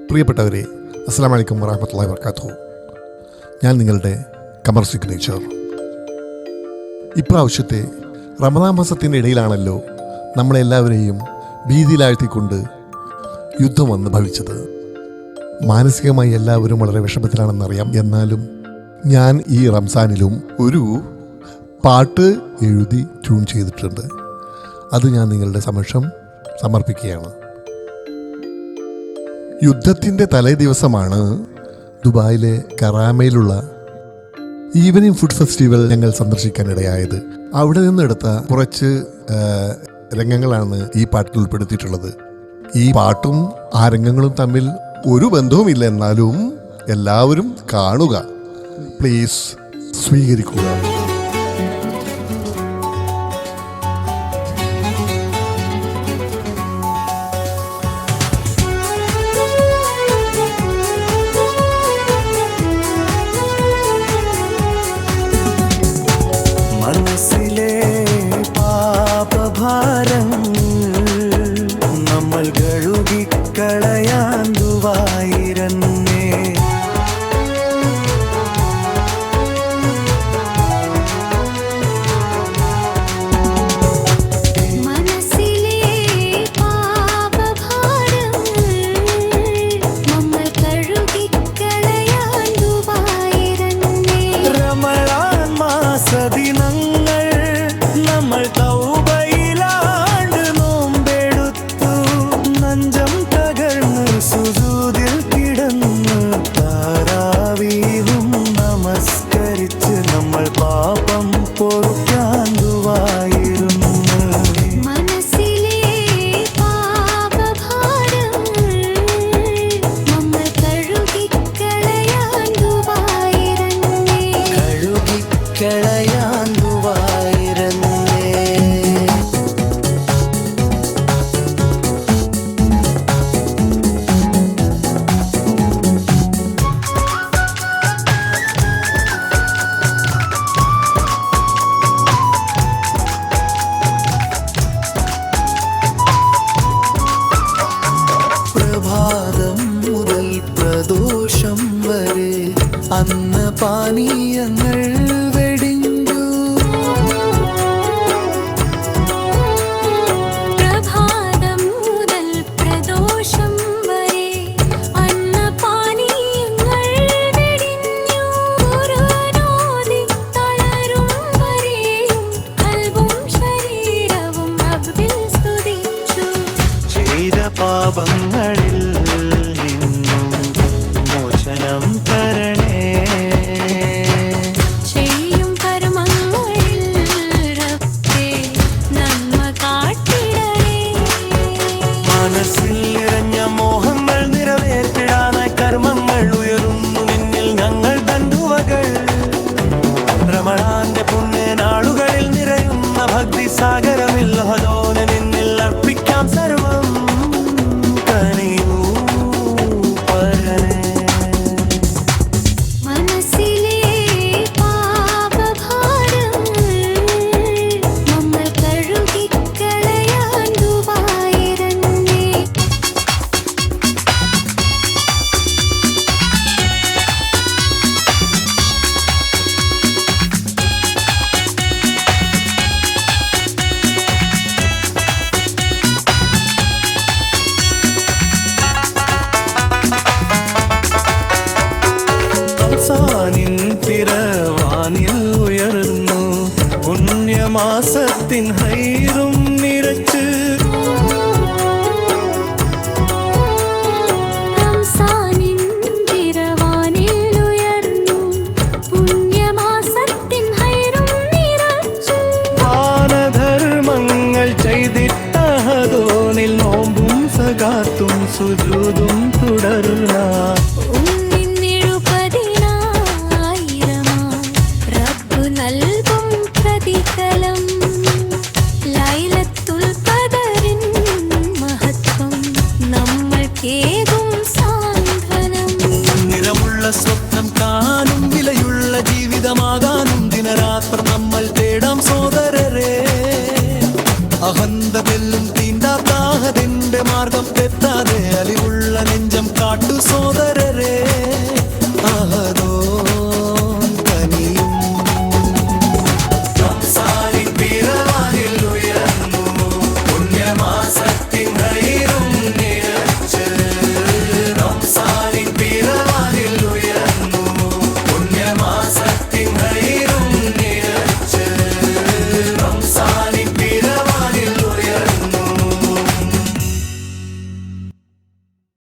പ്രിയപ്പെട്ടവരെ, അസ്സലാമു അലൈക്കും വറഹ്മത്തുള്ളാഹി വബറകാതുഹു. ഞാൻ നിങ്ങളുടെ ഖമർ സിഗ്നേച്ചർ. ഇപ്രാവശ്യത്തെ റമദാൻ മാസത്തിൻ്റെ ഇടയിലാണല്ലോ നമ്മളെല്ലാവരെയും ഭീതിയിലാഴ്ത്തിക്കൊണ്ട് യുദ്ധം വന്ന് ഭവിച്ചത്. മാനസികമായി എല്ലാവരും വളരെ വിഷമത്തിലാണെന്നറിയാം. എന്നാലും ഞാൻ ഈ റംസാനിലും ഒരു പാട്ട് എഴുതി ട്യൂൺ ചെയ്തിട്ടുണ്ട്. അത് ഞാൻ നിങ്ങളുടെ സമക്ഷം സമർപ്പിക്കുകയാണ്. യുദ്ധത്തിൻ്റെ തലേ ദിവസമാണ് ദുബായിലെ കറാമയിലുള്ള ഈവനിങ് ഫുഡ് ഫെസ്റ്റിവൽ ഞങ്ങൾ സന്ദർശിക്കാനിടയായത്. അവിടെ നിന്നെടുത്ത കുറച്ച് രംഗങ്ങളാണ് ഈ പാട്ടിൽ ഉൾപ്പെടുത്തിയിട്ടുള്ളത്. ഈ പാട്ടും ആ രംഗങ്ങളും തമ്മിൽ ഒരു ബന്ധവുമില്ല, എന്നാലും എല്ലാവരും കാണുക, പ്ലീസ് സ്വീകരിക്കുക. മനസ്സിലെ പാപഭാരങ്ങൾ നമ്മൾ കഴുകിക്കളയാൻ ദുആയിരന്നേ. പ്രദോഷം വരെ അന്ന് പാനീയങ്ങൾ വെടിഞ്ഞു. പ്രഭാതം മുതൽ പ്രദോഷം വരെ അന്ന് പാനീയങ്ങൾ വെടിഞ്ഞു. ഖുർആനോതി തളരും വരെയും ഖൽബും ശരീരവും റബ്ബിൽ സ്തുതിച്ചു. ചെയ്ത പാപങ്ങളിൽ തരണേ, ചെയ്യും കർമ്മങ്ങളിൽ റബ്ബേ നന്മ കാട്ടിടണേ. മനസ്സിൽ നിറഞ്ഞ മോഹങ്ങൾ നിറവേറ്റിടാനായി കർമ്മങ്ങൾ ഉയരുന്നു നിന്നിൽ ഞങ്ങൾ ബന്ധുവകൾ. റമളാന്റെ പുണ്യ നാളുകളിൽ നിറയുന്ന ഭക്തി സാഗരമിൽ ഹദോനെ നിന്നിൽ അർപ്പിക്കാം സർവം. തിരവാനിൽ ഉയർന്നു പുണ്യമാസത്തിൻ ഹൈറും നിറച്ച്. റംസാനിൻ തിരവാനിൽ ഉയർന്നു പുണ്യമാസത്തിൻ ഹൈറും നിറച്ചു. ദാനധർമ്മങ്ങൾ ചെയ്തിട്ട ഹദോനിൽ നോമ്പും സകാത്തും സുജൂദും തുടർന്ന. നിറമുള്ള സ്വപ്ന